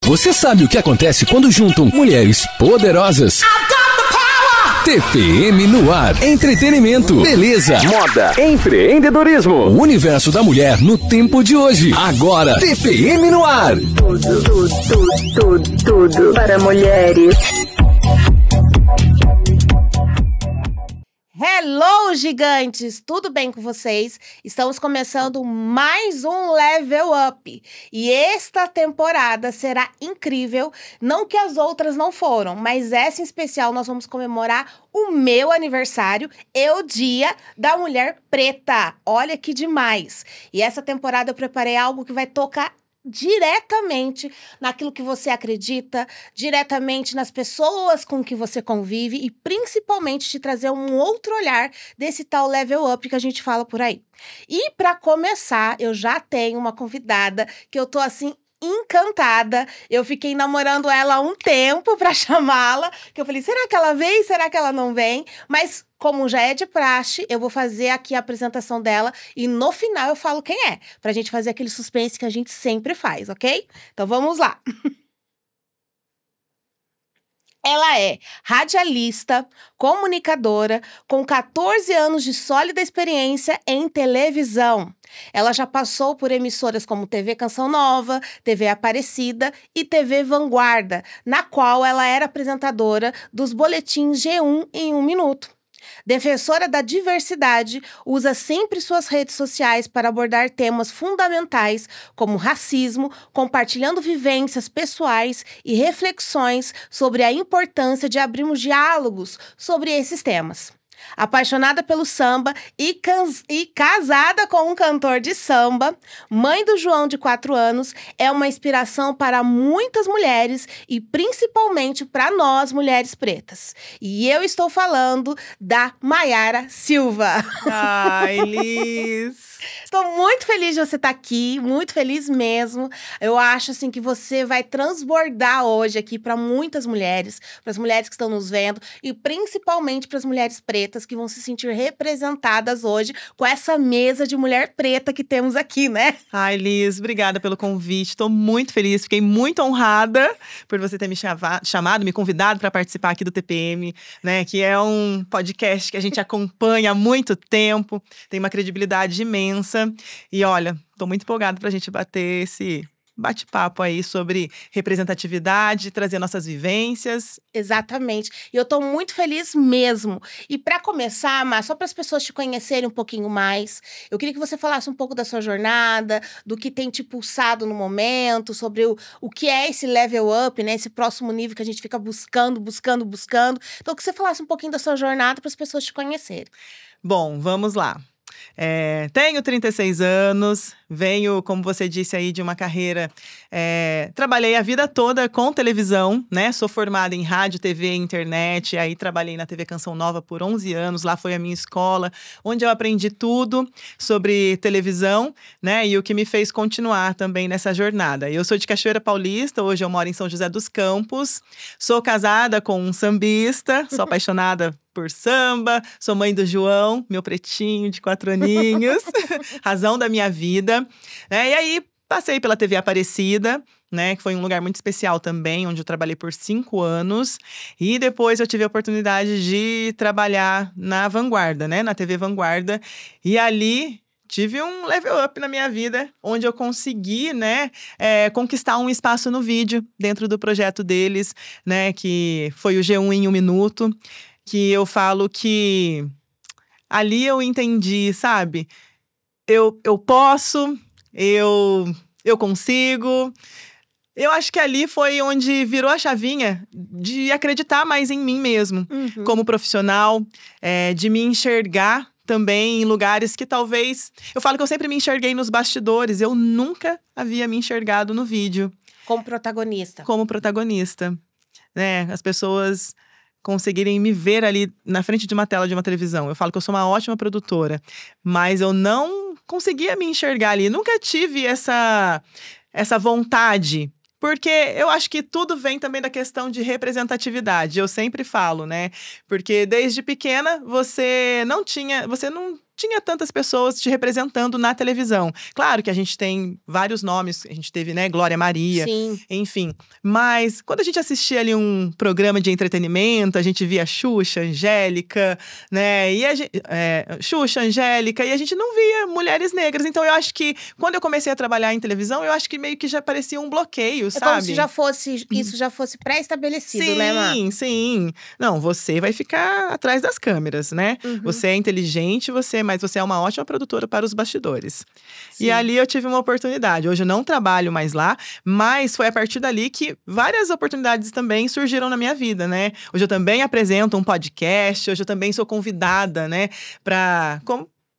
Você sabe o que acontece quando juntam mulheres poderosas? TPM no ar. Entretenimento, beleza, moda, empreendedorismo. O universo da mulher no tempo de hoje. Agora, TPM no ar. Tudo para mulheres. Hello, gigantes! Tudo bem com vocês? Estamos começando mais um Level Up. E esta temporada será incrível. Não que as outras não foram, mas essa em especial nós vamos comemorar o meu aniversário e o Dia da Mulher Preta. Olha que demais! E essa temporada eu preparei algo que vai tocar diretamente naquilo que você acredita, diretamente nas pessoas com que você convive e principalmente te trazer um outro olhar desse tal level up que a gente fala por aí. E para começar, eu já tenho uma convidada que eu tô assim encantada. Eu fiquei namorando ela há um tempo para chamá-la, que eu falei, será que ela vem? Será que ela não vem? Mas como já é de praxe, eu vou fazer aqui a apresentação dela e no final eu falo quem é, pra gente fazer aquele suspense que a gente sempre faz, ok? Então vamos lá. Ela é radialista, comunicadora, com 14 anos de sólida experiência em televisão. Ela já passou por emissoras como TV Canção Nova, TV Aparecida e TV Vanguarda, na qual ela era apresentadora dos boletins G1 em 1 minuto. Defensora da diversidade, usa sempre suas redes sociais para abordar temas fundamentais como racismo, compartilhando vivências pessoais e reflexões sobre a importância de abrirmos diálogos sobre esses temas. Apaixonada pelo samba e casada com um cantor de samba, mãe do João de 4 anos, é uma inspiração para muitas mulheres e principalmente para nós, mulheres pretas. E eu estou falando da Mayara Silva. Ai, Liz! Estou muito feliz de você estar aqui, muito feliz mesmo. Eu acho assim que você vai transbordar hoje aqui para muitas mulheres, para as mulheres que estão nos vendo e principalmente para as mulheres pretas que vão se sentir representadas hoje com essa mesa de mulher preta que temos aqui, né? Ai, Liz, obrigada pelo convite. Estou muito feliz, fiquei muito honrada por você ter me chamado, me convidado para participar aqui do TPM, né? Que é um podcast que a gente acompanha há muito tempo, tem uma credibilidade imensa. E olha, tô muito empolgada pra gente bater esse bate-papo aí sobre representatividade, trazer nossas vivências. Exatamente. E eu tô muito feliz mesmo. E para começar, Má, só para as pessoas te conhecerem um pouquinho mais, eu queria que você falasse um pouco da sua jornada, do que tem te pulsado no momento, sobre o que é esse level up, né? Esse próximo nível que a gente fica buscando. Então, que você falasse um pouquinho da sua jornada para as pessoas te conhecerem. Bom, vamos lá. Tenho 36 anos, venho, como você disse aí, de uma carreira… trabalhei a vida toda com televisão, né? Sou formada em rádio, TV e internet, aí trabalhei na TV Canção Nova por 11 anos, lá foi a minha escola, onde eu aprendi tudo sobre televisão, né? E o que me fez continuar também nessa jornada. Eu sou de Cachoeira Paulista, hoje eu moro em São José dos Campos, sou casada com um sambista, sou apaixonada por samba, sou mãe do João, meu pretinho de 4 aninhos, razão da minha vida, né? E aí passei pela TV Aparecida, né, que foi um lugar muito especial também, onde eu trabalhei por 5 anos, e depois eu tive a oportunidade de trabalhar na Vanguarda, né, na TV Vanguarda, e ali tive um level up na minha vida, onde eu consegui, né, conquistar um espaço no vídeo, dentro do projeto deles, né, que foi o G1 em 1 minuto, que eu falo que ali eu entendi, sabe? Eu posso, eu consigo. Eu acho que ali foi onde virou a chavinha de acreditar mais em mim mesmo, como profissional, de me enxergar também em lugares que talvez… Eu falo que eu sempre me enxerguei nos bastidores, eu nunca havia me enxergado no vídeo. Como protagonista. Como protagonista, né? As pessoas conseguirem me ver ali na frente de uma tela de uma televisão. Eu falo que eu sou uma ótima produtora, mas eu não conseguia me enxergar ali. Nunca tive essa vontade, porque eu acho que tudo vem também da questão de representatividade. Eu sempre falo, né? Porque desde pequena você não tinha tinha tantas pessoas te representando na televisão. Claro que a gente tem vários nomes, a gente teve, né, Glória Maria, Sim. enfim. Mas quando a gente assistia ali um programa de entretenimento, a gente via Xuxa, Angélica, né, e Xuxa, Angélica, e a gente não via mulheres negras. Então eu acho que quando eu comecei a trabalhar em televisão, eu acho que meio que já parecia um bloqueio, sabe? Como se isso já fosse pré-estabelecido, né, Má? Sim. Não, você vai ficar atrás das câmeras, né? Você é inteligente, mas você é uma ótima produtora para os bastidores. Sim. E ali eu tive uma oportunidade. Hoje eu não trabalho mais lá, mas foi a partir dali que várias oportunidades também surgiram na minha vida, né? Hoje eu também apresento um podcast, hoje eu também sou convidada, né?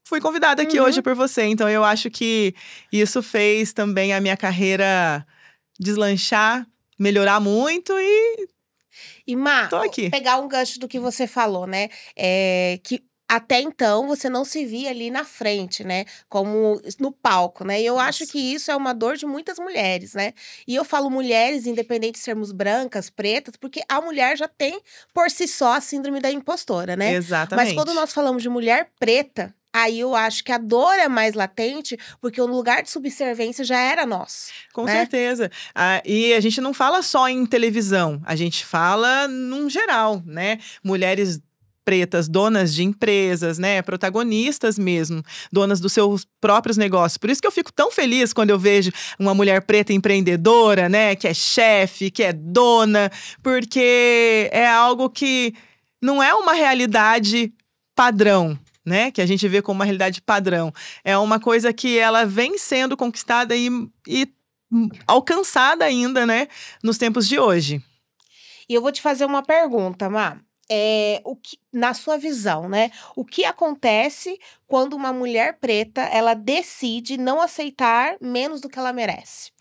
Fui convidada aqui hoje por você. Então eu acho que isso fez também a minha carreira deslanchar, melhorar muito E, Má, tô aqui. pegar um gancho do que você falou, né? Que até então você não se via ali na frente, né? Como no palco, né? E eu acho que isso é uma dor de muitas mulheres, né? E eu falo mulheres, independente de sermos brancas, pretas, porque a mulher já tem por si só a síndrome da impostora, né? Exatamente. Mas quando nós falamos de mulher preta, aí eu acho que a dor é mais latente, porque o lugar de subserviência já era nosso. Com né? certeza. E a gente não fala só em televisão, a gente fala num geral, né? Mulheres pretas, donas de empresas, né? Protagonistas mesmo, donas dos seus próprios negócios. Por isso que eu fico tão feliz quando eu vejo uma mulher preta empreendedora, né? Que é chefe, que é dona, porque é algo que não é uma realidade padrão, né? Que a gente vê como uma realidade padrão. É uma coisa que ela vem sendo conquistada e alcançada ainda, né? Nos tempos de hoje. E eu vou te fazer uma pergunta, Má. Na sua visão, né? O que acontece quando uma mulher preta, ela decide não aceitar menos do que ela merece?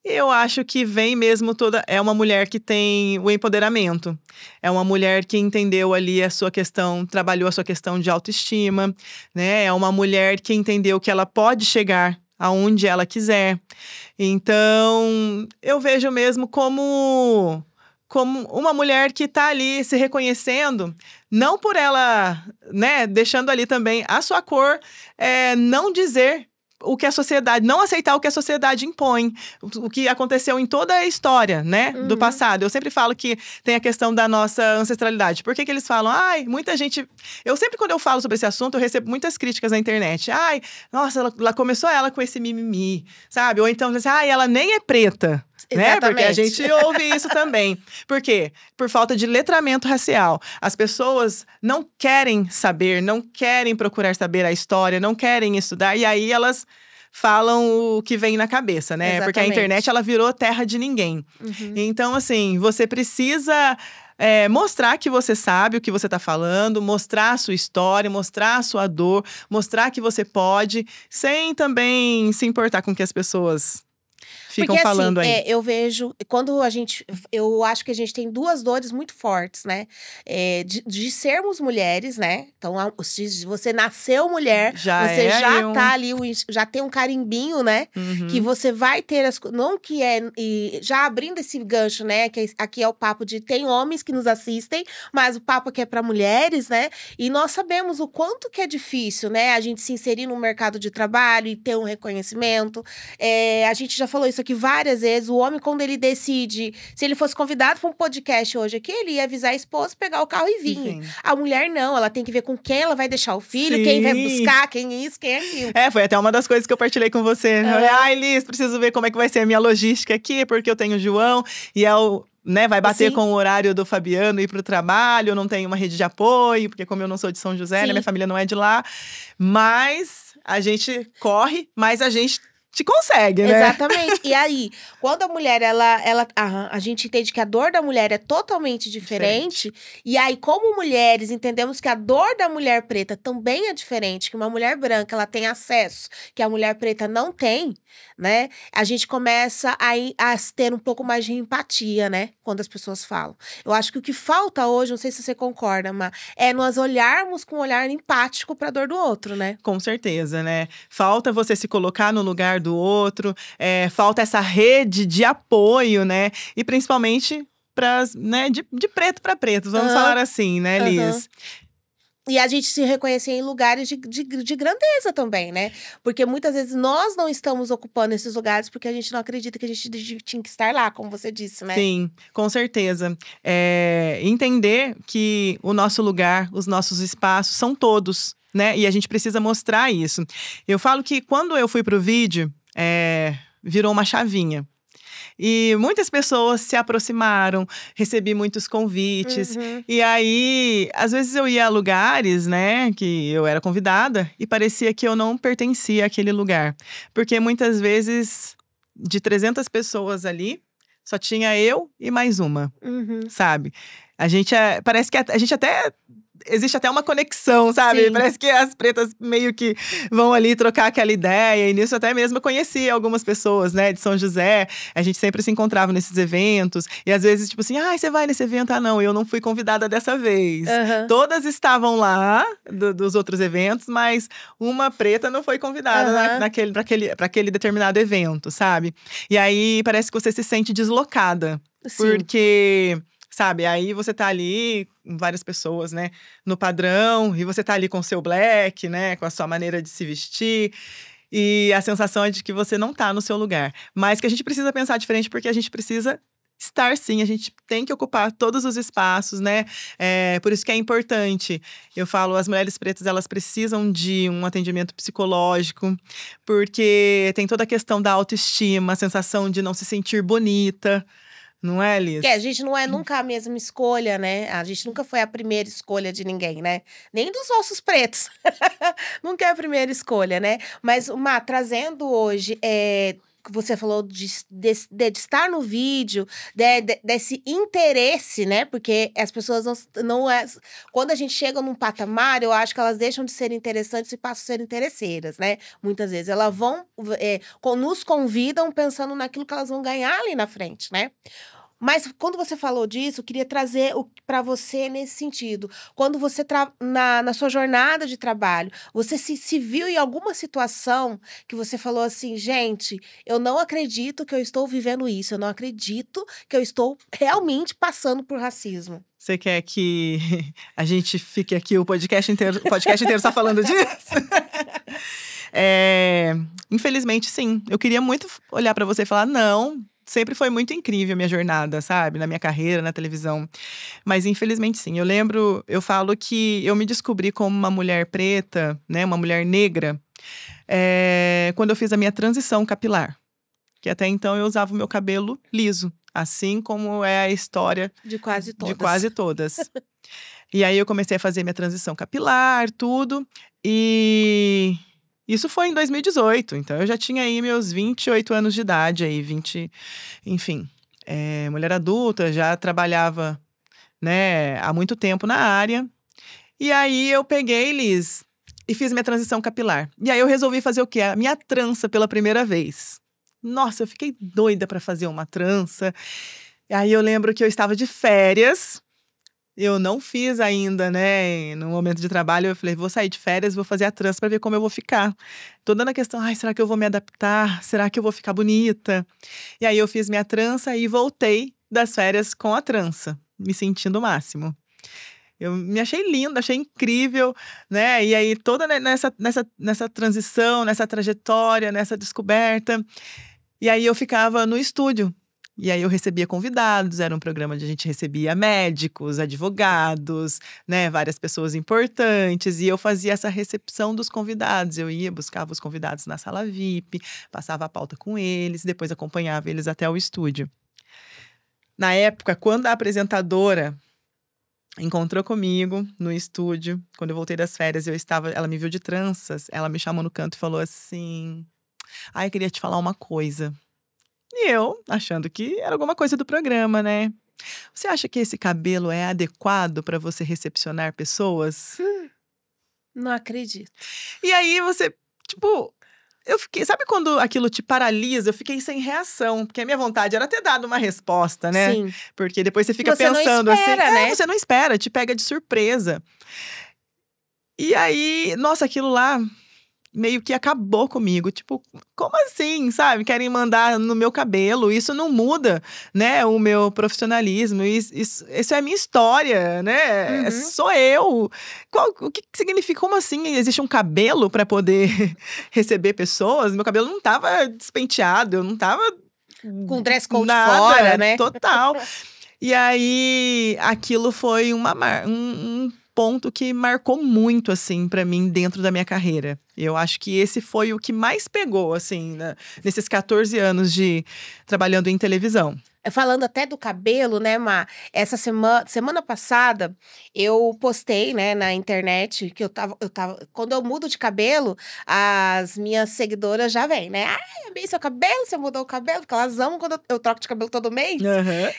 Eu acho que vem mesmo é uma mulher que tem o empoderamento. É uma mulher que entendeu ali a sua questão, trabalhou a sua questão de autoestima, né? É uma mulher que entendeu que ela pode chegar aonde ela quiser. Então, eu vejo mesmo como uma mulher que está ali se reconhecendo, não por ela, né, deixando ali também a sua cor, não dizer o que a sociedade, não aceitar o que a sociedade impõe, o que aconteceu em toda a história, né, do passado. Eu sempre falo que tem a questão da nossa ancestralidade. Por que eles falam? Muita gente... quando eu falo sobre esse assunto, eu recebo muitas críticas na internet. Nossa, ela começou com esse mimimi, sabe? Ou então, ela nem é preta. Né? Porque a gente ouve isso também. Por quê? Por falta de letramento racial. As pessoas não querem saber, não querem procurar saber a história, não querem estudar, e aí elas falam o que vem na cabeça, né? Exatamente. Porque a internet, ela virou terra de ninguém. Então, assim, você precisa... mostrar que você sabe o que você está falando, mostrar a sua história, mostrar a sua dor, mostrar que você pode, sem também se importar com o que as pessoas ficam falando aí. Eu vejo, eu acho que a gente tem duas dores muito fortes, né? De sermos mulheres, né? Então, se você nasceu mulher, você já tá ali, já tem um carimbinho, né? Que você vai ter não que e já abrindo esse gancho, né? Que aqui é o papo de tem homens que nos assistem, mas o papo aqui é para mulheres, né? E nós sabemos o quanto que é difícil, né? A gente se inserir no mercado de trabalho e ter um reconhecimento. A gente já falou isso aqui várias vezes. O homem, quando ele decide, se ele fosse convidado para um podcast hoje aqui, ele ia avisar a esposa, pegar o carro e vir. A mulher não, ela tem que ver com quem ela vai deixar o filho, quem vai buscar, quem isso, quem aquilo. Foi até uma das coisas que eu partilhei com você. Liz, preciso ver como é que vai ser a minha logística aqui, porque eu tenho o João e né, vai bater com o horário do Fabiano ir pro trabalho, eu não tenho uma rede de apoio, porque como eu não sou de São José, né, minha família não é de lá. Mas a gente corre, mas a gente te consegue, né? Exatamente. E aí, quando a mulher, a gente entende que a dor da mulher é totalmente diferente. E aí, como mulheres, entendemos que a dor da mulher preta também é diferente. Que uma mulher branca, ela tem acesso que a mulher preta não tem, né? A gente começa a ter um pouco mais de empatia, né? Quando as pessoas falam. Eu acho que o que falta hoje, não sei se você concorda, mas é nós olharmos com um olhar empático pra dor do outro, né? Com certeza, né? Falta você se colocar no lugar do outro, falta essa rede de apoio, né? E principalmente né, de preto para preto, vamos falar assim, né, Liz? E a gente se reconhecer em lugares de grandeza também, né? Porque muitas vezes nós não estamos ocupando esses lugares porque a gente não acredita que a gente tinha que estar lá, como você disse, né? Sim, com certeza. Entender que o nosso lugar, os nossos espaços são todos, né? E a gente precisa mostrar isso. Eu falo que quando eu fui pro vídeo, virou uma chavinha. E muitas pessoas se aproximaram, recebi muitos convites. E aí, às vezes eu ia a lugares, né, que eu era convidada e parecia que eu não pertencia àquele lugar. Porque muitas vezes, de 300 pessoas ali, só tinha eu e mais uma, sabe? A gente parece que a gente até… Existe até uma conexão, sabe? Sim. Parece que as pretas meio que vão ali trocar aquela ideia. E nisso até mesmo eu conheci algumas pessoas, né? De São José. A gente sempre se encontrava nesses eventos. E às vezes, tipo assim, você vai nesse evento? Ah, não, eu não fui convidada dessa vez. Todas estavam lá, dos outros eventos. Mas uma preta não foi convidada para aquele determinado evento, sabe? E aí, parece que você se sente deslocada. Sim. Porque… Sabe, aí você tá ali com várias pessoas, né, no padrão. E você tá ali com o seu black, né, com a sua maneira de se vestir. E a sensação é de que você não tá no seu lugar. Mas que a gente precisa pensar diferente, porque a gente precisa estar sim. A gente tem que ocupar todos os espaços, né. Por isso que é importante. Eu falo, as mulheres pretas, elas precisam de um atendimento psicológico. Porque tem toda a questão da autoestima, a sensação de não se sentir bonita. Não é, Liz? Que a gente não é nunca a mesma escolha, né? A gente nunca foi a primeira escolha de ninguém, né? Nem dos ossos pretos. Nunca é a primeira escolha, né? Mas, Má, trazendo hoje… que você falou de estar no vídeo, desse interesse, né? Porque as pessoas não é… Quando a gente chega num patamar, eu acho que elas deixam de ser interessantes e passam a ser interesseiras, né? Muitas vezes. Elas vão… nos convidam pensando naquilo que elas vão ganhar ali na frente, né? Mas quando você falou disso, eu queria trazer para você nesse sentido. Quando você, na sua jornada de trabalho, você se viu em alguma situação que você falou assim, gente, eu não acredito que eu estou vivendo isso, eu não acredito que eu estou realmente passando por racismo. Você quer que a gente fique aqui o podcast inteiro só falando disso? Infelizmente, sim. Eu queria muito olhar para você e falar, não… Sempre foi muito incrível a minha jornada, sabe? Na minha carreira, na televisão. Mas, infelizmente, sim. Eu falo que eu me descobri como uma mulher preta, né? Uma mulher negra, quando eu fiz a minha transição capilar. Que até então eu usava o meu cabelo liso. Assim como é a história… De quase todas. De quase todas. E aí eu comecei a fazer minha transição capilar, tudo. E… Isso foi em 2018, então eu já tinha aí meus 28 anos de idade, aí 20, enfim, mulher adulta, já trabalhava, né, há muito tempo na área. E aí eu peguei, Liz, e fiz minha transição capilar. E aí eu resolvi fazer o quê? A minha trança pela primeira vez. Nossa, eu fiquei doida para fazer uma trança. E aí eu lembro que eu estava de férias… Eu não fiz ainda, né, no momento de trabalho, eu falei, vou sair de férias, vou fazer a trança para ver como eu vou ficar. Toda na questão, será que eu vou me adaptar? Será que eu vou ficar bonita? E aí eu fiz minha trança e voltei das férias com a trança, me sentindo o máximo. Eu me achei linda, achei incrível, né, e aí toda nessa transição, nessa trajetória, nessa descoberta, e aí eu ficava no estúdio. E aí eu recebia convidados, era um programa onde a gente recebia médicos, advogados, né, várias pessoas importantes. E eu fazia essa recepção dos convidados. Eu ia, buscava os convidados na sala VIP, passava a pauta com eles, depois acompanhava eles até o estúdio. Na época, quando a apresentadora encontrou comigo no estúdio, quando eu voltei das férias, ela me viu de tranças, ela me chamou no canto e falou assim, eu queria te falar uma coisa. E eu, achando que era alguma coisa do programa, né? Você acha que esse cabelo é adequado para você recepcionar pessoas? Não acredito. E aí você, eu fiquei… Sabe quando aquilo te paralisa? Eu fiquei sem reação, porque a minha vontade era ter dado uma resposta, né? Sim. Porque depois você fica você pensando não espera, assim… né? Você não espera, te pega de surpresa. E aí, nossa, aquilo lá… meio que acabou comigo. Tipo, como assim, sabe? Querem mandar no meu cabelo. Isso não muda, né? O meu profissionalismo. Isso é a minha história, né? Sou eu. O que significa? Como assim? Existe um cabelo para poder receber pessoas? Meu cabelo não tava despenteado. Eu não tava Com dress code nada, fora, né? Total. E aí, aquilo foi um ponto que marcou muito, assim, pra mim, dentro da minha carreira. Eu acho que esse foi o que mais pegou, assim, nesses 14 anos de trabalhando em televisão. Falando até do cabelo, né, Má? Essa semana passada, eu postei, né, na internet, que eu tava. Quando eu mudo de cabelo, as minhas seguidoras já vêm, né? Ai, amei seu cabelo, você mudou o cabelo, porque elas amam quando eu troco de cabelo todo mês.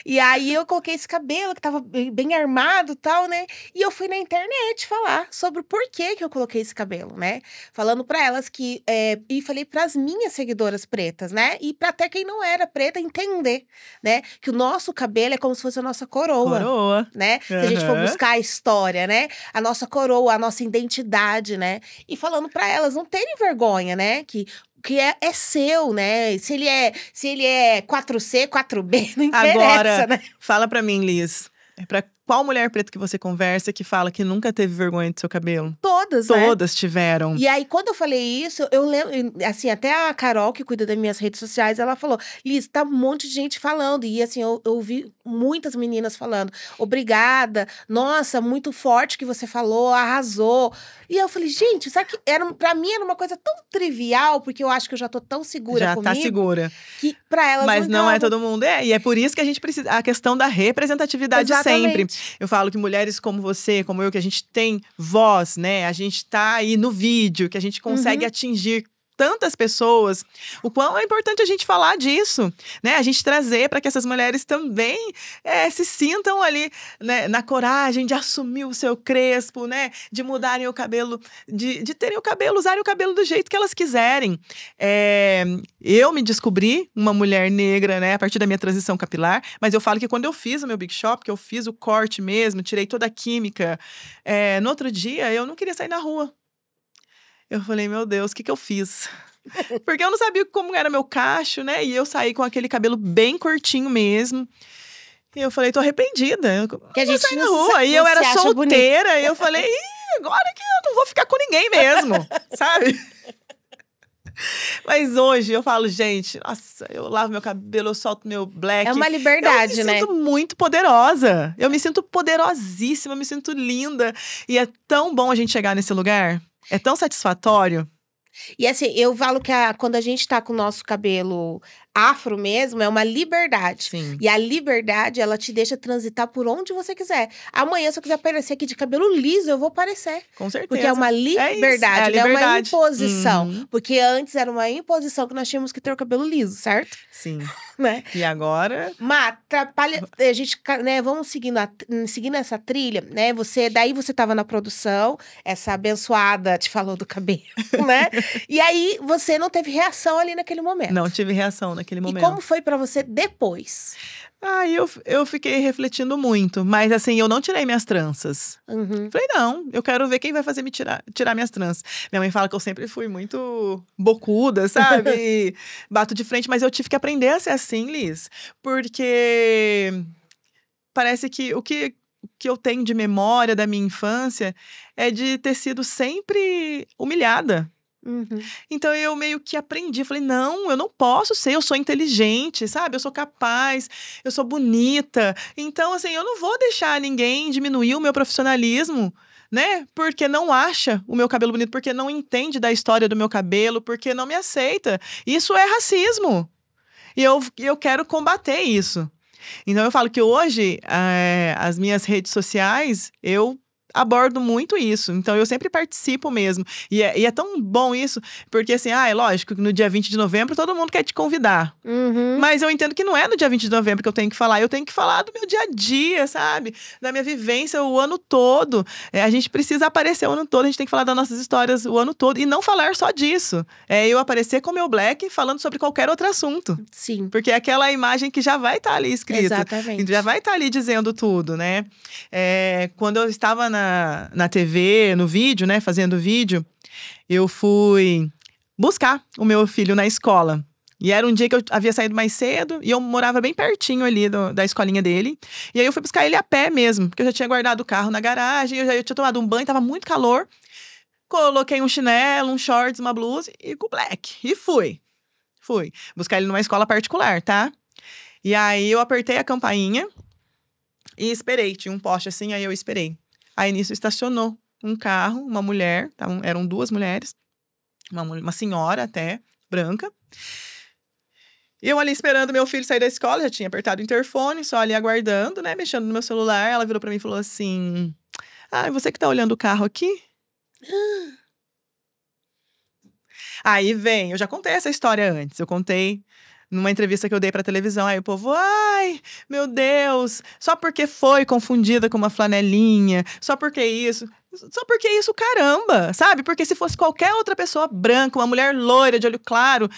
E aí eu coloquei esse cabelo que tava bem armado e tal, né? E eu fui na internet falar sobre o porquê que eu coloquei esse cabelo, né? Falando pra elas que. E falei pras minhas seguidoras pretas, né? E pra até quem não era preta entender, né? Que o nosso cabelo é como se fosse a nossa coroa. Né? Se a gente for buscar a história, né? A nossa coroa, a nossa identidade, né? E falando pra elas não terem vergonha, né? Que é seu, né? Se ele é 4C, 4B, não interessa, agora, né? Fala pra mim, Liz. Pra qual mulher preta que você conversa que fala que nunca teve vergonha do seu cabelo? Todas, né? Todas tiveram. E aí, quando eu falei isso, eu lembro, assim, até a Carol, que cuida das minhas redes sociais, ela falou, Liz, tá um monte de gente falando. E assim, eu ouvi muitas meninas falando, obrigada, nossa, muito forte que você falou, arrasou. E eu falei, gente, sabe que pra mim era uma coisa tão trivial, porque eu acho que eu já tô tão segura comigo. Já tá segura. Que pra elas mas não é todo mundo. E é por isso que a gente precisa, a questão da representatividade sempre. Eu falo que mulheres como você, como eu, que a gente tem voz, né? A gente tá aí no vídeo, que a gente consegue atingir tantas pessoas, o quão é importante a gente falar disso, né? A gente trazer para que essas mulheres também se sintam ali, né, na coragem de assumir o seu crespo, né? De mudarem o cabelo, de terem o cabelo, usarem o cabelo do jeito que elas quiserem. Eu me descobri uma mulher negra, né? A partir da minha transição capilar, mas eu falo que quando eu fiz o meu Big Shop, que eu fiz o corte mesmo, tirei toda a química, no outro dia eu não queria sair na rua. Eu falei, meu Deus, o que eu fiz? Porque eu não sabia como era meu cacho, né? E eu saí com aquele cabelo bem curtinho mesmo. E eu falei, tô arrependida. Que a gente saí na rua. E eu era solteira. E eu falei, agora que eu não vou ficar com ninguém mesmo, sabe? Mas hoje eu falo, gente, nossa, eu lavo meu cabelo, eu solto meu black. É uma liberdade, né? Eu me sinto muito poderosa. Eu me sinto poderosíssima, eu me sinto linda. E é tão bom a gente chegar nesse lugar. É tão satisfatório. E assim, eu falo que quando a gente tá com o nosso cabelo afro mesmo, é uma liberdade. Sim. E a liberdade, ela te deixa transitar por onde você quiser. Amanhã, se eu quiser aparecer aqui de cabelo liso, eu vou aparecer. Com certeza. Porque é uma liberdade, não é uma imposição. Porque antes era uma imposição que nós tínhamos que ter o cabelo liso, certo? Sim. Né? E agora? Má, a gente, né, vamos seguindo essa trilha, né? Daí você tava na produção, essa abençoada te falou do cabelo, né? E aí você não teve reação ali naquele momento. Não tive reação naquele momento. E como foi pra você depois? Eu fiquei refletindo muito, mas assim, eu não tirei minhas tranças. Falei, não, eu quero ver quem vai fazer me tirar minhas tranças. Minha mãe fala que eu sempre fui muito bocuda, sabe? E bato de frente, mas eu tive que aprender a ser assim, Liz. Porque parece que o que eu tenho de memória da minha infância é de ter sido sempre humilhada. Então eu meio que aprendi, falei, não, eu não posso ser, eu sou inteligente, sabe? Eu sou capaz, eu sou bonita. Então, assim, eu não vou deixar ninguém diminuir o meu profissionalismo, né? Porque não acha o meu cabelo bonito, porque não entende da história do meu cabelo, porque não me aceita. Isso é racismo. E eu quero combater isso. Então eu falo que hoje, as minhas redes sociais, eu abordo muito isso. Então, eu sempre participo mesmo. E é tão bom isso, porque assim, é lógico que no dia 20 de novembro todo mundo quer te convidar. Mas eu entendo que não é no dia 20 de novembro que eu tenho que falar. Eu tenho que falar do meu dia a dia, sabe? Da minha vivência o ano todo. A gente precisa aparecer o ano todo, a gente tem que falar das nossas histórias o ano todo. E não falar só disso. Eu aparecer com o meu black falando sobre qualquer outro assunto. Sim. Porque é aquela imagem que já vai estar ali escrita. Exatamente. Já vai estar ali dizendo tudo, né? Quando eu estava na TV, no vídeo, né? Fazendo vídeo, eu fui buscar o meu filho na escola. E era um dia que eu havia saído mais cedo e eu morava bem pertinho ali da escolinha dele. E aí eu fui buscar ele a pé mesmo, porque eu já tinha guardado o carro na garagem, eu tinha tomado um banho, tava muito calor. Coloquei um chinelo, um shorts, uma blusa e com black. E fui. Fui buscar ele numa escola particular, tá? E aí eu apertei a campainha e esperei. Tinha um poste assim, aí eu esperei. Aí nisso estacionou um carro, uma mulher, eram 2 mulheres, uma senhora até, branca. Eu ali esperando meu filho sair da escola, já tinha apertado o interfone, só ali aguardando, né, mexendo no meu celular. Ela virou pra mim e falou assim: "Ah, você que tá olhando o carro aqui?" Aí vem, eu já contei essa história antes, eu contei numa entrevista que eu dei pra televisão, aí o povo, ai, meu Deus, só porque foi confundida com uma flanelinha, só porque isso, caramba, sabe? Porque se fosse qualquer outra pessoa branca, uma mulher loira, de olho claro,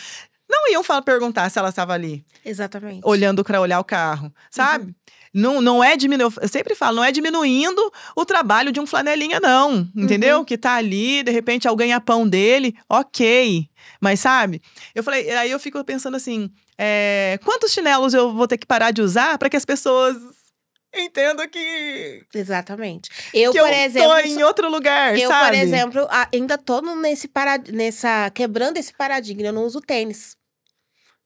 não iam perguntar se ela estava ali. Exatamente. Olhando para olhar o carro, sabe? Não é diminuindo, eu sempre falo, não é diminuindo o trabalho de um flanelinha, não, entendeu? Que tá ali, de repente, é o ganha-pão dele, ok. Mas, sabe? Eu falei, aí eu fico pensando assim, quantos chinelos eu vou ter que parar de usar para que as pessoas entendam que... Exatamente. Por exemplo, tô em outro lugar, sabe? Eu, por exemplo, ainda tô quebrando esse paradigma, eu não uso tênis.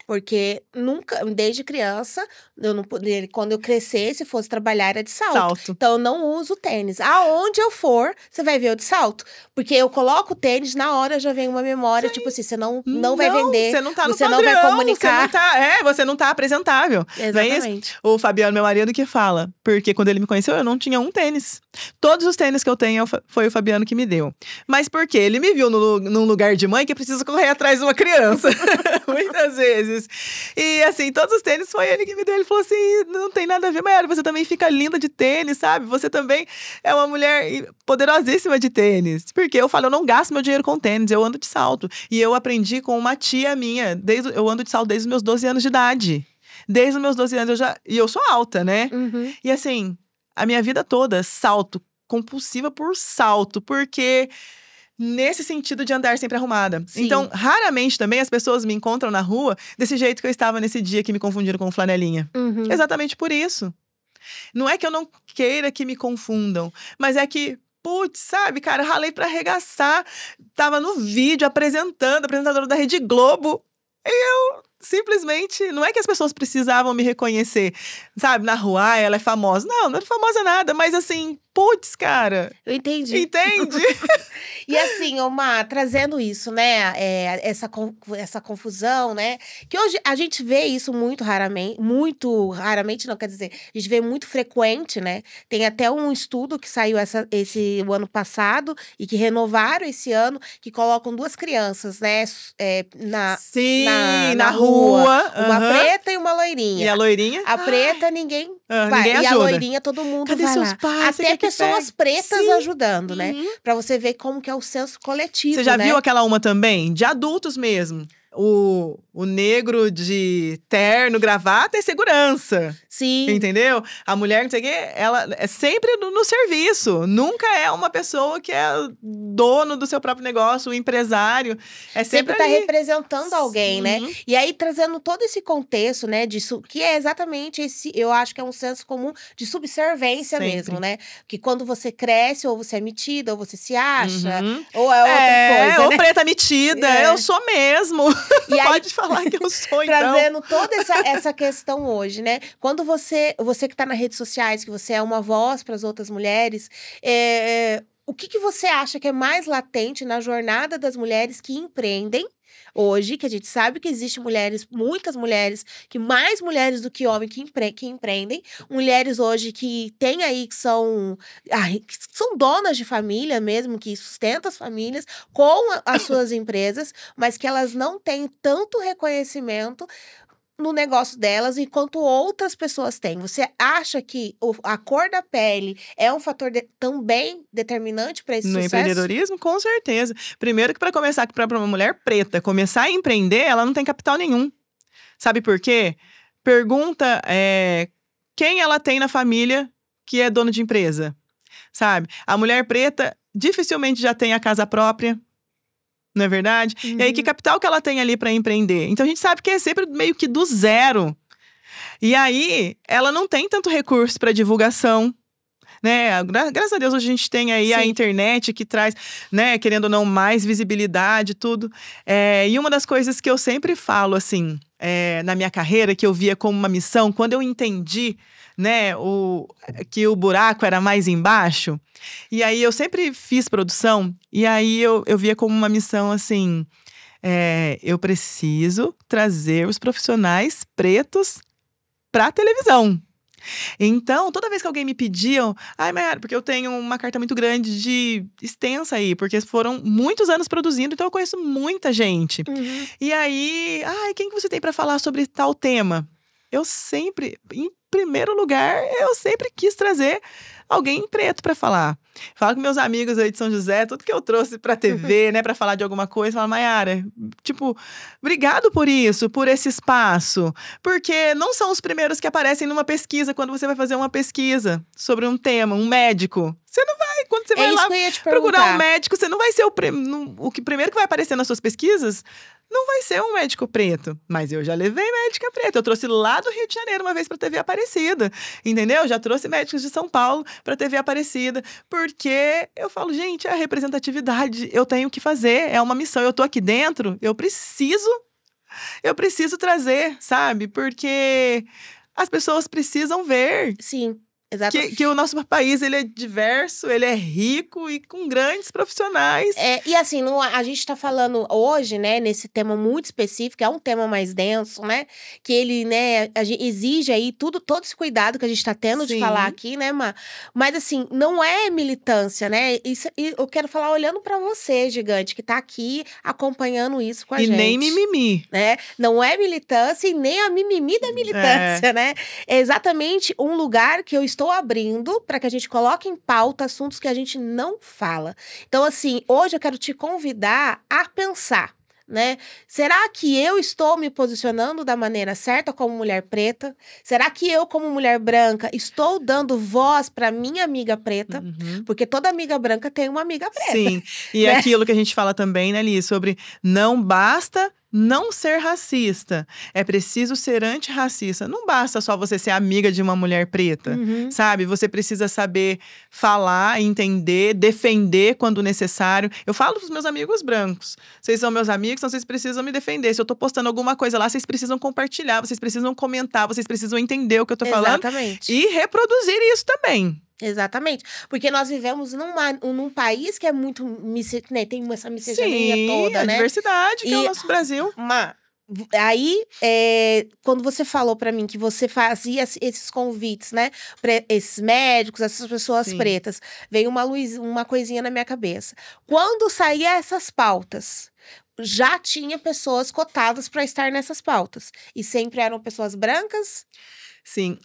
Porque nunca, desde criança, eu não, quando eu crescesse, fosse trabalhar, era de salto. Então, eu não uso tênis. Aonde eu for, você vai ver eu de salto. Porque eu coloco o tênis, na hora já vem uma memória, tipo assim, você não vai vender. Você não tá no você padrão, não vai comunicar. Você não tá apresentável. Exatamente. O Fabiano, meu marido, que fala. Porque quando ele me conheceu, eu não tinha um tênis. Todos os tênis que eu tenho foi o Fabiano que me deu. Mas por quê? Ele me viu num lugar de mãe que precisa correr atrás de uma criança. Muitas vezes. E assim, todos os tênis foi ele que me deu. Ele falou assim, não tem nada a ver, Mayara, você também fica linda de tênis, sabe? Você também é uma mulher poderosíssima de tênis. Porque eu falo, eu não gasto meu dinheiro com tênis, eu ando de salto. E eu aprendi com uma tia minha, eu ando de salto desde os meus 12 anos de idade. Desde os meus 12 anos e eu sou alta, né? E assim, a minha vida toda, salto, compulsiva por salto, porque... nesse sentido de andar sempre arrumada. Sim. Então, raramente também as pessoas me encontram na rua desse jeito que eu estava nesse dia que me confundiram com flanelinha. Exatamente por isso. Não é que eu não queira que me confundam, mas é que, putz, sabe, cara, ralei pra arregaçar. Tava no vídeo apresentando, apresentadora da Rede Globo. E eu simplesmente, não é que as pessoas precisavam me reconhecer, sabe, na rua, ela é famosa. Não é famosa nada, mas assim, putz, cara. Eu entendi. Entende? E assim, Omar, trazendo isso, né, essa confusão, né, que hoje a gente vê isso muito raramente não, quer dizer, a gente vê muito frequente, né, tem até um estudo que saiu o ano passado e que renovaram esse ano, que colocam 2 crianças, né, na rua. Uma preta e uma loirinha. E a loirinha? A preta, ninguém vai. Ninguém ajuda. E a loirinha, todo mundo Cadê vai seus lá. pais? Até pessoas pretas ajudando, né? Uhum. Pra você ver como que é o senso coletivo, Você já né? viu aquela uma também? De adultos mesmo. O negro de terno, gravata e segurança. Sim. Entendeu? A mulher, não sei o quê, ela é sempre no serviço. Nunca é uma pessoa que é dono do seu próprio negócio, o empresário. É sempre tá ali. representando alguém, né? E aí, trazendo todo esse contexto, né? Disso, que é exatamente esse, eu acho que é um senso comum de subserviência mesmo, né? Que quando você cresce, ou você é metida, ou você se acha, ou é outra coisa, ou né? preta metida, eu sou mesmo. E aí, pode falar que eu sou, então. Trazendo toda essa questão hoje, né? Quando você que tá nas redes sociais, que você é uma voz para as outras mulheres, o que você acha que é mais latente na jornada das mulheres que empreendem hoje, que a gente sabe que existem muitas mulheres, mais mulheres do que homens que empreendem, mulheres hoje que têm aí, que são donas de família mesmo, que sustentam as famílias com as suas empresas, mas que elas não têm tanto reconhecimento no negócio delas enquanto outras pessoas têm. Você acha que a cor da pele é um fator também determinante para esse sucesso? No empreendedorismo, com certeza. Primeiro que para começar, para uma mulher preta começar a empreender, ela não tem capital nenhum. Sabe por quê? Pergunta quem ela tem na família que é dono de empresa. Sabe? A mulher preta dificilmente já tem a casa própria. não é verdade? E aí, que capital que ela tem ali para empreender? Então, a gente sabe que é sempre meio que do zero. E aí, ela não tem tanto recurso para divulgação, né? Graças a Deus, hoje a gente tem aí a internet que traz, né, querendo ou não, mais visibilidade, tudo. E uma das coisas que eu sempre falo, assim, na minha carreira, que eu via como uma missão, quando eu entendi, né, que o buraco era mais embaixo, e aí eu sempre fiz produção, e aí eu via como uma missão, assim, eu preciso trazer os profissionais pretos para a televisão. Então, toda vez que alguém me pediam, Mayara, porque eu tenho uma carta muito grande extensa aí, porque foram muitos anos produzindo, então eu conheço muita gente. E aí, quem que você tem para falar sobre tal tema? Eu sempre, em primeiro lugar, eu sempre quis trazer alguém preto para falar. Falo com meus amigos aí de São José, tudo que eu trouxe pra TV, né, pra falar de alguma coisa, falo, Mayara, tipo, obrigado por isso, por esse espaço, porque não são os primeiros que aparecem numa pesquisa, quando você vai fazer uma pesquisa sobre um tema, um médico. Você não vai, quando você vai lá procurar um médico, você não vai ser o primeiro que vai aparecer nas suas pesquisas, não vai ser um médico preto. Mas eu já levei médica preta. Eu trouxe lá do Rio de Janeiro uma vez pra TV Aparecida. Entendeu? Já trouxe médicos de São Paulo pra TV Aparecida. Porque eu falo, gente, a representatividade eu tenho que fazer. É uma missão. Eu tô aqui dentro, eu preciso trazer, sabe? Porque as pessoas precisam ver. Sim. Exatamente. Que o nosso país, ele é diverso, ele é rico e com grandes profissionais. E assim, a gente tá falando hoje, né, nesse tema muito específico, é um tema mais denso, né, que ele, né, exige aí todo esse cuidado que a gente tá tendo de falar aqui, né, mas assim, não é militância, né, isso, eu quero falar olhando pra você, gigante, que tá aqui acompanhando isso com a gente. E nem mimimi. Né? Não é militância e nem a mimimi da militância, né? É exatamente um lugar que eu estou abrindo para que a gente coloque em pauta assuntos que a gente não fala. Então, assim, hoje eu quero te convidar a pensar, né? Será que eu estou me posicionando da maneira certa como mulher preta? Será que eu, como mulher branca, estou dando voz para minha amiga preta? Porque toda amiga branca tem uma amiga preta. Sim, e é aquilo que a gente fala também, né, Li, sobre não basta não ser racista, é preciso ser antirracista. Não basta só você ser amiga de uma mulher preta, sabe? Você precisa saber falar, entender, defender quando necessário. Eu falo pros meus amigos brancos. Vocês são meus amigos, então vocês precisam me defender. Se eu tô postando alguma coisa lá, vocês precisam compartilhar, vocês precisam comentar, vocês precisam entender o que eu tô falando. Exatamente. E reproduzir isso também. Exatamente. Porque nós vivemos num país que é muito… né, tem essa miscigenaria toda, né? A diversidade que é o nosso Brasil. Aí, quando você falou pra mim que você fazia esses convites, né? Pra esses médicos, essas pessoas pretas, veio uma coisinha na minha cabeça. Quando saía essas pautas, já tinha pessoas cotadas pra estar nessas pautas. E sempre eram pessoas brancas? Sim,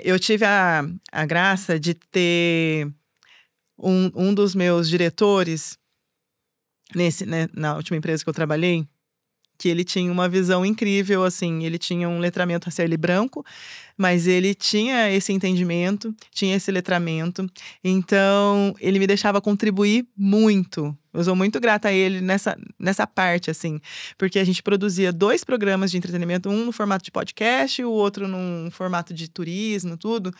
eu tive a graça de ter um dos meus diretores, né, na última empresa que eu trabalhei, que ele tinha uma visão incrível, assim, ele tinha um letramento racial branco, mas ele tinha esse entendimento, tinha esse letramento, então ele me deixava contribuir muito. Eu sou muito grata a ele nessa parte, assim, porque a gente produzia 2 programas de entretenimento, um no formato de podcast, o outro num formato de turismo, tudo.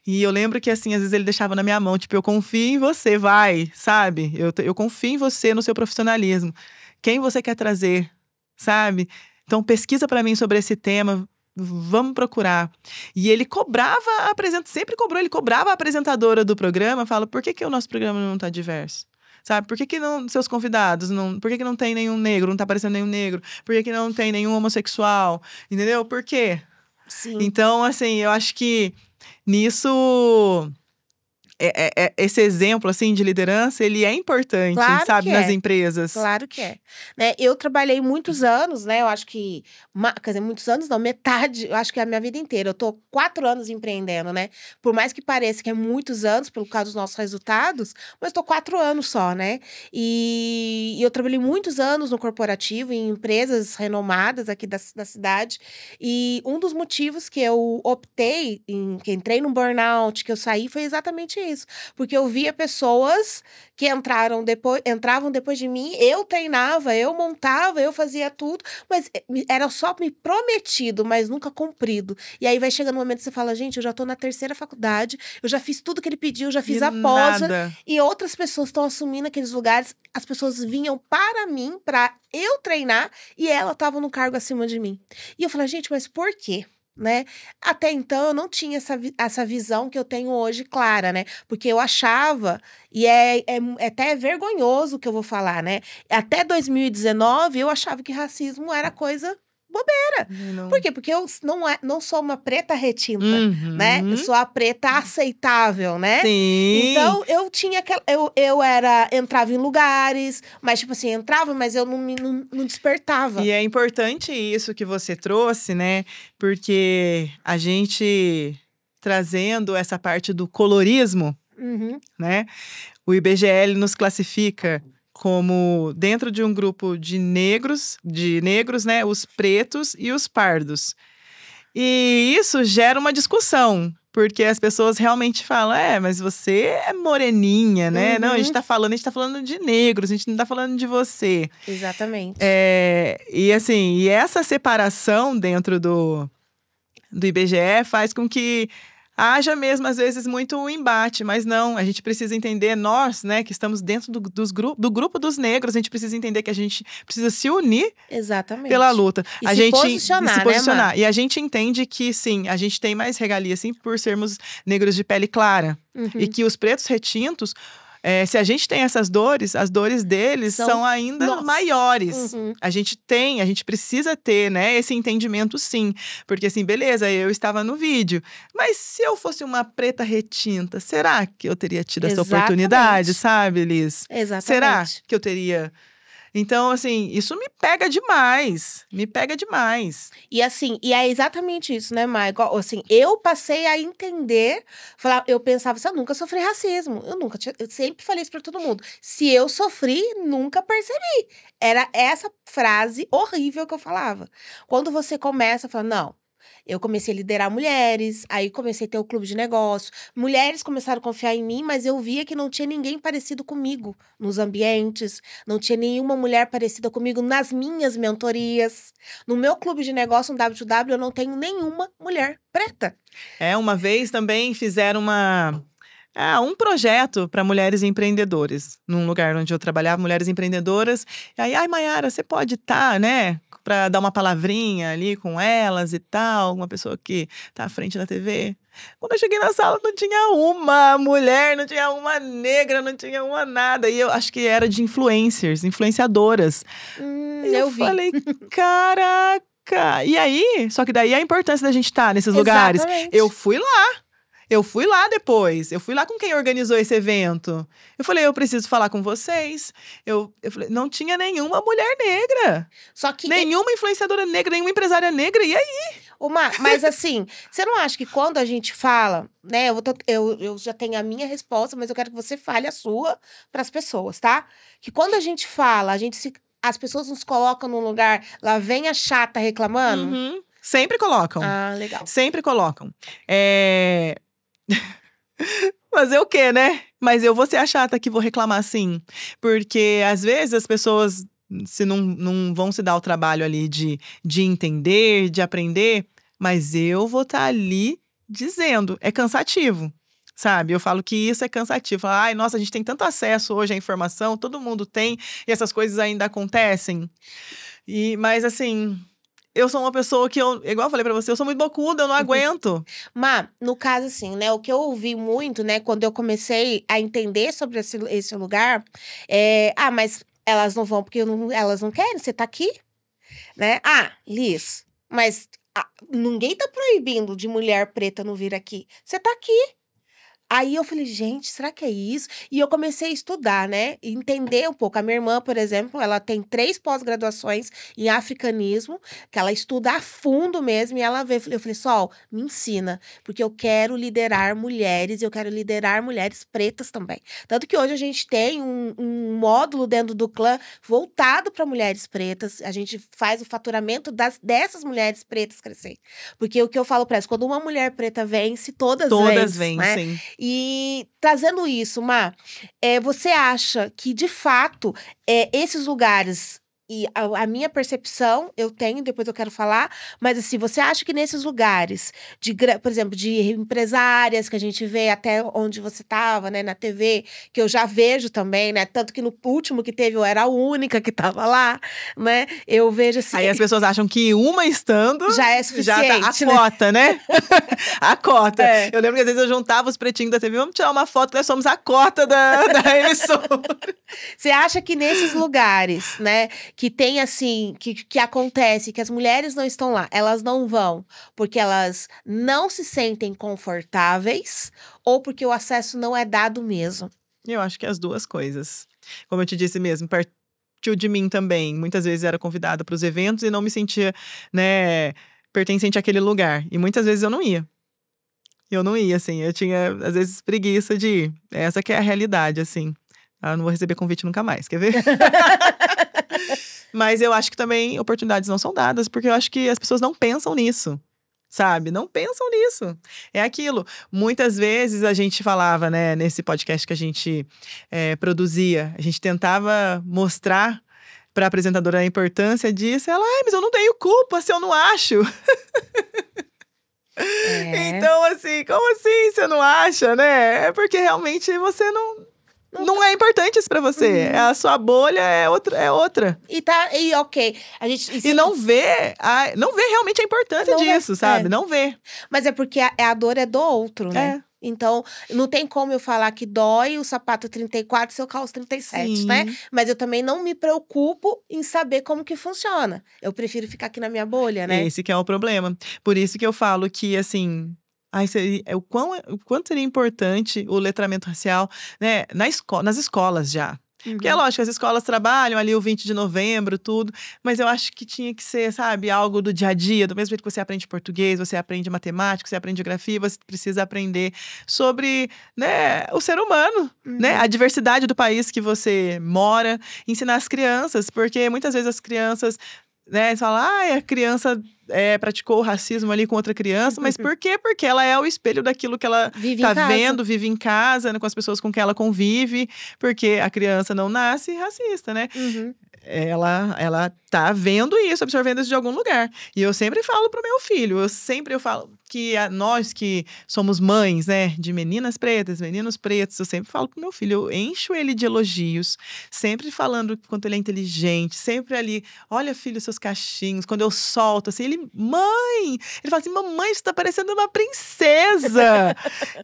E eu lembro que, assim, às vezes ele deixava na minha mão, tipo, eu confio em você, vai, sabe? Eu confio em você, no seu profissionalismo. Quem você quer trazer, sabe? Então, pesquisa pra mim sobre esse tema, vamos procurar. E ele sempre cobrou, ele cobrava a apresentadora do programa, fala, por que o nosso programa não tá diverso? Sabe? Por que não, seus convidados, por que não tem nenhum negro, não tá aparecendo nenhum negro? Por que não tem nenhum homossexual? Entendeu? Por quê? Sim. Então, assim, eu acho que nisso… esse exemplo, assim, de liderança, ele é importante, Claro sabe, que nas é. empresas. Claro que é. Né? Eu trabalhei muitos anos, né? Eu acho que… quer dizer, muitos anos não, metade, eu acho que é a minha vida inteira. Eu tô 4 anos empreendendo, né? Por mais que pareça que é muitos anos, pelo causa dos nossos resultados, mas tô 4 anos só, né? E eu trabalhei muitos anos no corporativo, em empresas renomadas aqui da cidade. E um dos motivos que eu optei, que entrei no burnout, que eu saí, foi exatamente isso. Porque eu via pessoas que entravam depois de mim, eu treinava, eu montava, eu fazia tudo, mas era só me prometido, mas nunca cumprido. E aí vai chegando um momento que você fala, gente, eu já tô na 3ª faculdade, eu já fiz tudo que ele pediu, já fiz a pós, e outras pessoas estão assumindo aqueles lugares, as pessoas vinham para mim, para eu treinar, e ela tava no cargo acima de mim. E eu falei, gente, mas por quê? Né? Até então eu não tinha essa visão que eu tenho hoje clara, né? Porque eu achava, e é até vergonhoso o que eu vou falar, né? Até 2019 eu achava que racismo era coisa bobeira. Não. Por quê? Porque eu não sou uma preta retinta, né? Eu sou a preta aceitável, né? Sim. Então, eu tinha aquela... entrava em lugares, mas, tipo assim, entrava, mas eu não despertava. E é importante isso que você trouxe, né? Porque a gente trazendo essa parte do colorismo, né? O IBGE nos classifica como dentro de um grupo de negros, né, os pretos e os pardos. E isso gera uma discussão, porque as pessoas realmente falam, mas você é moreninha, né? Não, a gente tá falando de negros, a gente não tá falando de você. Exatamente. E assim, e essa separação dentro do IBGE faz com que haja mesmo, às vezes, muito embate, mas não, a gente precisa entender, nós, né, que estamos dentro do grupo dos negros, a gente precisa entender que a gente precisa se unir pela luta. E se posicionar, né, e a gente entende que, sim, a gente tem mais regalia, sim, por sermos negros de pele clara. E que os pretos retintos, se a gente tem essas dores, as dores deles são ainda maiores. A gente precisa ter, né, esse entendimento, sim. Porque assim, beleza, eu estava no vídeo. Mas se eu fosse uma preta retinta, será que eu teria tido essa oportunidade, sabe, Liz? Exatamente. Será que eu teria... Então, assim, isso me pega demais. Me pega demais. E assim, e é exatamente isso, né, Michael? Assim, eu passei a entender, eu pensava assim, eu nunca sofri racismo. Eu sempre falei isso pra todo mundo. Se eu sofri, nunca percebi. Era essa frase horrível que eu falava. Quando você começa a falar, não, eu comecei a liderar mulheres, aí comecei a ter o clube de negócio. Mulheres começaram a confiar em mim, mas eu via que não tinha ninguém parecido comigo nos ambientes, não tinha nenhuma mulher parecida comigo nas minhas mentorias. No meu clube de negócio, no W2W, eu não tenho nenhuma mulher preta. Uma vez também fizeram um projeto para mulheres empreendedoras. Num lugar onde eu trabalhava, mulheres empreendedoras. E aí, Mayara, você pode estar, né? Para dar uma palavrinha ali com elas e tal. Uma pessoa que tá à frente da TV. Quando eu cheguei na sala, não tinha uma mulher, não tinha uma negra, não tinha uma nada. E eu acho que era de influenciadoras. E eu falei, caraca! E aí, só que daí a importância da gente estar nesses lugares. Eu fui lá depois. Eu fui lá com quem organizou esse evento. Eu falei, eu preciso falar com vocês. Eu falei, não tinha nenhuma mulher negra. Só que nenhuma influenciadora negra, nenhuma empresária negra. E aí? Mas assim, você não acha que quando a gente fala, né? Eu já tenho a minha resposta, mas eu quero que você fale a sua para as pessoas, tá? Que quando a gente fala, as pessoas nos colocam num lugar, lá vem a chata reclamando. Sempre colocam. Ah, legal. Sempre colocam. Fazer o quê, né? Mas eu vou ser a chata que vou reclamar sim. Porque às vezes as pessoas não vão se dar o trabalho ali de entender, de aprender, mas eu vou estar ali dizendo. É cansativo, sabe? Eu falo que isso é cansativo. Ai, nossa, a gente tem tanto acesso hoje à informação, todo mundo tem, e essas coisas ainda acontecem. Mas assim... Eu sou uma pessoa que, igual eu falei pra você, eu sou muito bocuda, eu não aguento. Mas, no caso assim, né, o que eu ouvi muito, né, quando eu comecei a entender sobre esse lugar, mas elas não vão porque elas não querem, você tá aqui, né? Liz, mas ninguém tá proibindo de mulher preta não vir aqui, você tá aqui. Aí eu falei, gente, será que é isso? E eu comecei a estudar, né? E entender um pouco. A minha irmã, por exemplo, ela tem 3 pós-graduações em africanismo, que ela estuda a fundo mesmo. E ela veio, eu falei, Sol, me ensina. Porque eu quero liderar mulheres, e eu quero liderar mulheres pretas também. Tanto que hoje a gente tem um módulo dentro do clã voltado para mulheres pretas. A gente faz o faturamento dessas mulheres pretas crescer. Porque o que eu falo para elas, quando uma mulher preta vence, todas vencem. Né? E trazendo isso, Má, você acha que, de fato, esses lugares... E a minha percepção, eu tenho, depois eu quero falar, mas assim, você acha que nesses lugares, por exemplo, de empresárias que a gente vê até onde você estava, né, na TV, que eu já vejo também, né, tanto que no último que teve eu era a única que estava lá, né, eu vejo assim... Aí as pessoas acham que uma estando... Já é suficiente, já tá a cota, né? A cota. Eu lembro que às vezes eu juntava os pretinhos da TV, vamos tirar uma foto, nós somos a cota da emissora. Você acha que nesses lugares, né, que tem assim, que acontece, que as mulheres não estão lá, elas não vão porque elas não se sentem confortáveis ou porque o acesso não é dado mesmo? Eu acho que é as duas coisas. Como eu te disse mesmo, partiu de mim também. Muitas vezes era convidada para os eventos e não me sentia, né, pertencente àquele lugar. E muitas vezes eu não ia. Eu não ia, assim. Eu tinha, às vezes, preguiça de ir. Essa que é a realidade, assim. Ah, não vou receber convite nunca mais, quer ver? Mas eu acho que também oportunidades não são dadas, porque eu acho que as pessoas não pensam nisso, sabe? Não pensam nisso. É aquilo. Muitas vezes a gente falava, né, nesse podcast que a gente produzia, a gente tentava mostrar para a apresentadora a importância disso. Ela, mas eu não tenho culpa se eu não acho. Então, assim, como assim você não acha, né? É porque realmente você não é importante isso pra você. A sua bolha é outra. E ok. E não vê realmente a importância disso, sabe? Não vê. Mas é porque a dor é do outro, né? Então, não tem como eu falar que dói o sapato 34 se eu calço 37, Sim. né? Mas eu também não me preocupo em saber como que funciona. Eu prefiro ficar aqui na minha bolha, né? Esse que é o problema. Por isso que eu falo que, assim... o quanto seria importante o letramento racial, né, nas escolas já. Porque é lógico, as escolas trabalham ali o 20 de novembro, tudo. Mas eu acho que tinha que ser, sabe, algo do dia a dia. Do mesmo jeito que você aprende português, você aprende matemática, você aprende geografia, você precisa aprender sobre, né, o ser humano, né? A diversidade do país que você mora. Ensinar as crianças, porque muitas vezes as crianças... né, falam, a criança praticou o racismo ali com outra criança, mas por quê? Porque ela é o espelho daquilo que ela tá vendo, vive em casa, né, com as pessoas com quem ela convive, porque a criança não nasce racista, né? Ela tá vendo isso, absorvendo isso de algum lugar. E eu sempre falo pro meu filho, eu falo que nós que somos mães, né, de meninas pretas, meninos pretos, eu sempre falo pro meu filho, eu encho ele de elogios, sempre falando quanto ele é inteligente, sempre ali, olha filho, seus cachinhos, quando eu solto, assim, mãe! Ele fala assim, mamãe, você tá parecendo uma princesa!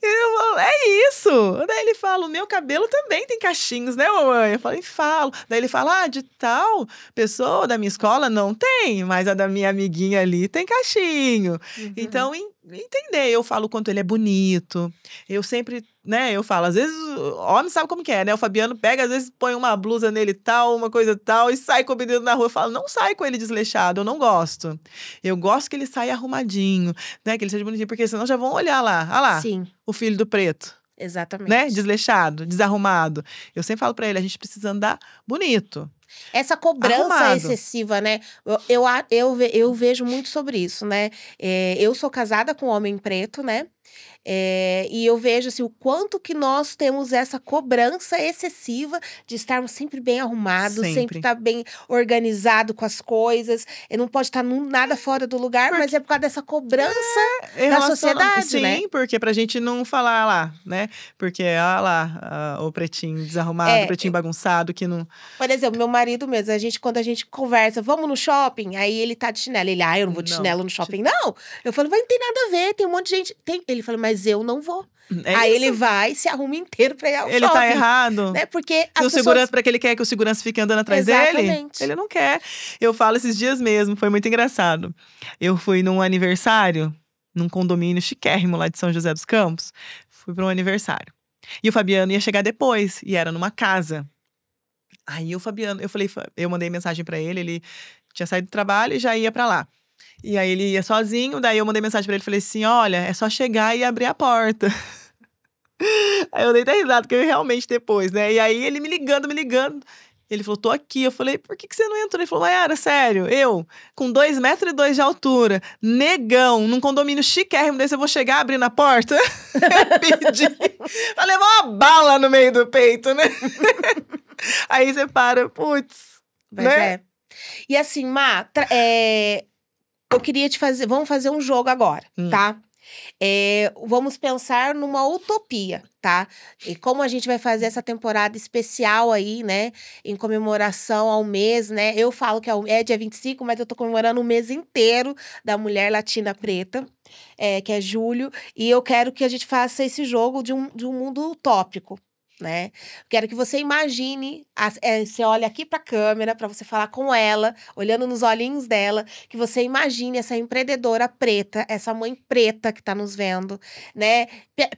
E eu falo, é isso! Daí ele fala, o meu cabelo também tem cachinhos, né, mamãe? Eu falo, falo. Daí ele fala, de tal pessoa da minha escola não tem, mas a da minha amiguinha ali tem cachinho. Então, entender, eu falo o quanto ele é bonito. Eu sempre, né, eu falo, às vezes o homem sabe como que é, né? O Fabiano pega, às vezes põe uma blusa nele tal, uma coisa tal, e sai com o menino na rua. Eu falo, não sai com ele desleixado, eu não gosto. Eu gosto que ele saia arrumadinho, né? Que ele seja bonitinho, porque senão já vão olhar lá. Olha lá, Sim. O filho do preto. Exatamente. Né? Desleixado, desarrumado. Eu sempre falo pra ele, a gente precisa andar bonito. Essa cobrança arrumado. excessiva, né? Eu vejo muito sobre isso, né? Eu sou casada com um homem preto, né? E eu vejo assim, o quanto que nós temos essa cobrança excessiva de estarmos sempre bem arrumados, sempre estar bem organizado com as coisas. Não pode estar nada fora do lugar, mas é por causa dessa cobrança da sociedade, né? Sim, porque pra gente não falar lá, né? Porque, o pretinho desarrumado, o pretinho bagunçado, que não... Por exemplo, meu marido mesmo, quando a gente conversa, vamos no shopping, aí ele tá de chinelo. Ele, eu não vou de chinelo no shopping, não. Eu falo, não tem nada a ver, tem um monte de gente. Ele fala, mas eu não vou. Aí ele vai, se arruma inteiro pra ir ao shopping. Ele tá errado. Né? Porque as segurança, pra que ele quer que o segurança fique andando atrás dele, ele não quer. Eu falo esses dias mesmo, foi muito engraçado. Eu fui num aniversário, num condomínio chiquérrimo lá de São José dos Campos. Fui pra um aniversário. E o Fabiano ia chegar depois, e era numa casa. Aí o Fabiano, eu mandei mensagem pra ele, ele tinha saído do trabalho e já ia pra lá. E aí ele ia sozinho, daí eu mandei mensagem pra ele, falei assim, olha, é só chegar e abrir a porta. Aí eu dei até risada, porque eu realmente depois, né? E aí ele me ligando. Ele falou, tô aqui. Eu falei, por que você não entrou? Ele falou, Mayara, sério, eu, com 2,2 metros de altura, negão, num condomínio chiquérrimo desse, eu vou chegar abrindo a porta? Pedi. Pra levar uma bala no meio do peito, né? Aí você para, putz, Mas né? é. E assim, Má, eu queria te fazer... Vamos fazer um jogo agora, tá? Vamos pensar numa utopia, tá? E como a gente vai fazer essa temporada especial aí, né? Em comemoração ao mês, né? Eu falo que é dia 25, mas eu tô comemorando o mês inteiro da Mulher Latina Preta, que é julho. E eu quero que a gente faça esse jogo de um mundo utópico, né? Quero que você imagine, você olha aqui pra câmera para você falar com ela, olhando nos olhinhos dela, que você imagine essa empreendedora preta, essa mãe preta que tá nos vendo, né?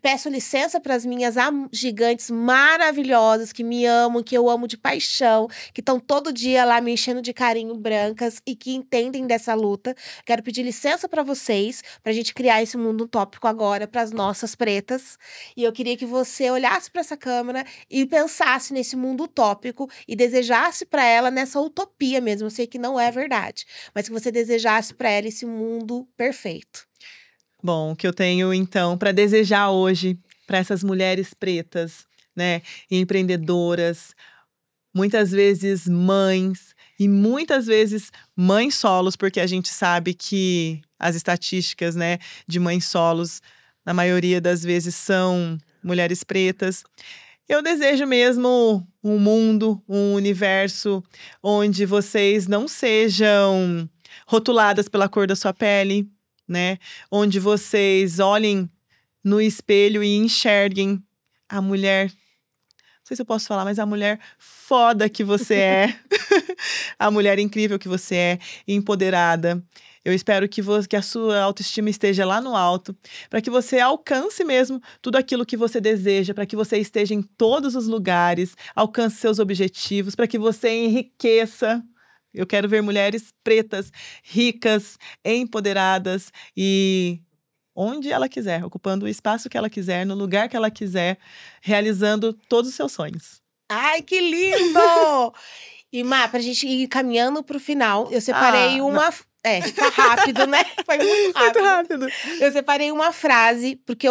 Peço licença para as minhas gigantes maravilhosas que me amam, que eu amo de paixão, que estão todo dia lá me enchendo de carinho, brancas e que entendem dessa luta. Quero pedir licença para vocês, pra gente criar esse mundo utópico agora para as nossas pretas. E eu queria que você olhasse para essa câmera e pensasse nesse mundo utópico e desejasse para ela nessa utopia mesmo. Eu sei que não é verdade, mas que você desejasse para ela esse mundo perfeito. Bom, o que eu tenho então para desejar hoje para essas mulheres pretas, né, empreendedoras, muitas vezes mães e muitas vezes mães solos, porque a gente sabe que as estatísticas, né, de mães solos, na maioria das vezes são mulheres pretas. Eu desejo mesmo um mundo, um universo onde vocês não sejam rotuladas pela cor da sua pele, né? Onde vocês olhem no espelho e enxerguem a mulher, não sei se eu posso falar, mas a mulher foda que você é, a mulher incrível que você é, empoderada. Eu espero que a sua autoestima esteja lá no alto, para que você alcance mesmo tudo aquilo que você deseja, para que você esteja em todos os lugares, alcance seus objetivos, para que você enriqueça. Eu quero ver mulheres pretas, ricas, empoderadas e onde ela quiser, ocupando o espaço que ela quiser, no lugar que ela quiser, realizando todos os seus sonhos. Ai, que lindo! E, Má, pra gente ir caminhando pro final, eu separei uma... tá rápido, né? Foi muito rápido. Muito rápido. Eu separei uma frase, porque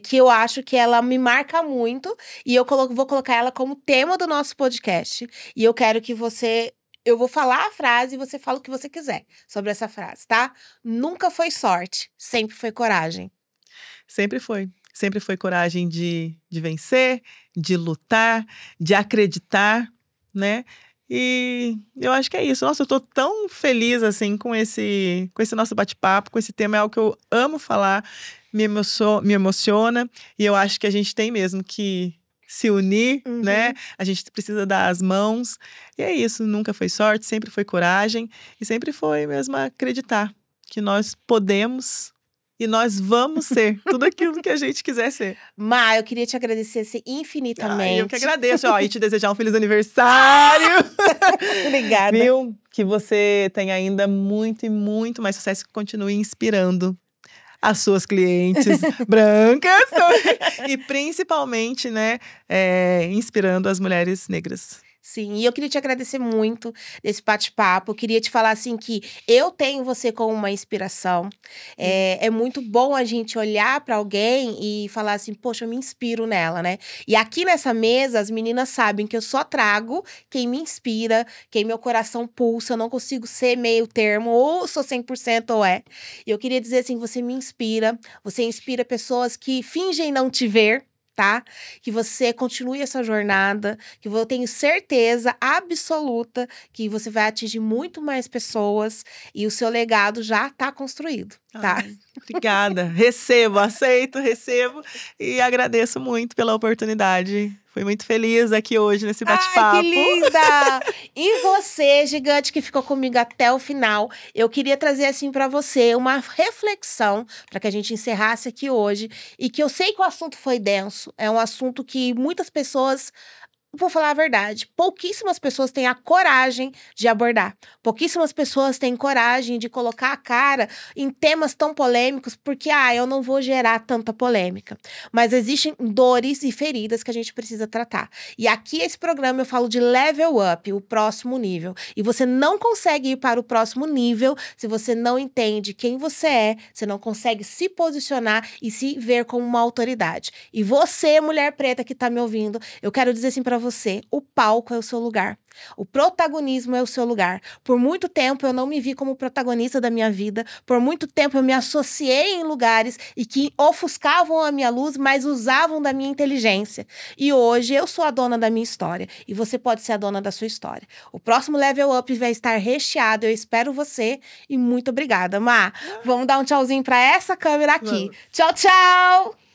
que eu acho que ela me marca muito. E eu vou colocar ela como tema do nosso podcast. E eu quero que você... Eu vou falar a frase e você fala o que você quiser sobre essa frase, tá? Nunca foi sorte, sempre foi coragem. Sempre foi. Sempre foi coragem de vencer, de lutar, de acreditar, né? E eu acho que é isso. Nossa, eu tô tão feliz, assim, com esse nosso bate-papo, com esse tema. É algo que eu amo falar, me emociona. E eu acho que a gente tem mesmo que se unir, né? A gente precisa dar as mãos. E é isso. Nunca foi sorte, sempre foi coragem. E sempre foi mesmo acreditar que nós podemos... E nós vamos ser tudo aquilo que a gente quiser ser. Má, eu queria te agradecer infinitamente. Eu que agradeço. E te desejar um feliz aniversário. Obrigada. Viu? Que você tenha ainda muito e muito mais sucesso. Que continue inspirando as suas clientes brancas. E principalmente, né, inspirando as mulheres negras. Sim, e eu queria te agradecer muito desse bate-papo. Eu queria te falar assim que eu tenho você como uma inspiração. É muito bom a gente olhar para alguém e falar assim, poxa, eu me inspiro nela, né? E aqui nessa mesa, as meninas sabem que eu só trago quem me inspira, quem meu coração pulsa. Eu não consigo ser meio termo, ou sou 100% ou é. E eu queria dizer assim, você me inspira. Você inspira pessoas que fingem não te ver, tá? Que você continue essa jornada, que eu tenho certeza absoluta que você vai atingir muito mais pessoas e o seu legado já tá construído, tá? Ai, obrigada. Recebo, aceito, recebo e agradeço muito pela oportunidade. Fui muito feliz aqui hoje nesse bate-papo. Ai, que linda! E você, gigante que ficou comigo até o final, eu queria trazer assim pra você uma reflexão para que a gente encerrasse aqui hoje e que eu sei que o assunto foi denso, é um assunto que muitas pessoas vou falar a verdade, pouquíssimas pessoas têm a coragem de abordar. Pouquíssimas pessoas têm coragem de colocar a cara em temas tão polêmicos, porque, eu não vou gerar tanta polêmica. Mas existem dores e feridas que a gente precisa tratar. E aqui, esse programa, eu falo de level up, o próximo nível. E você não consegue ir para o próximo nível se você não entende quem você é, você não consegue se posicionar e se ver como uma autoridade. E você, mulher preta que tá me ouvindo, eu quero dizer assim pra você, o palco é o seu lugar. O protagonismo é o seu lugar. Por muito tempo eu não me vi como protagonista da minha vida. Por muito tempo eu me associei em lugares e que ofuscavam a minha luz, mas usavam da minha inteligência. E hoje eu sou a dona da minha história. E você pode ser a dona da sua história. O próximo Level Up vai estar recheado. Eu espero você. E muito obrigada, Má. Vamos dar um tchauzinho pra essa câmera aqui. Vamos. Tchau, tchau!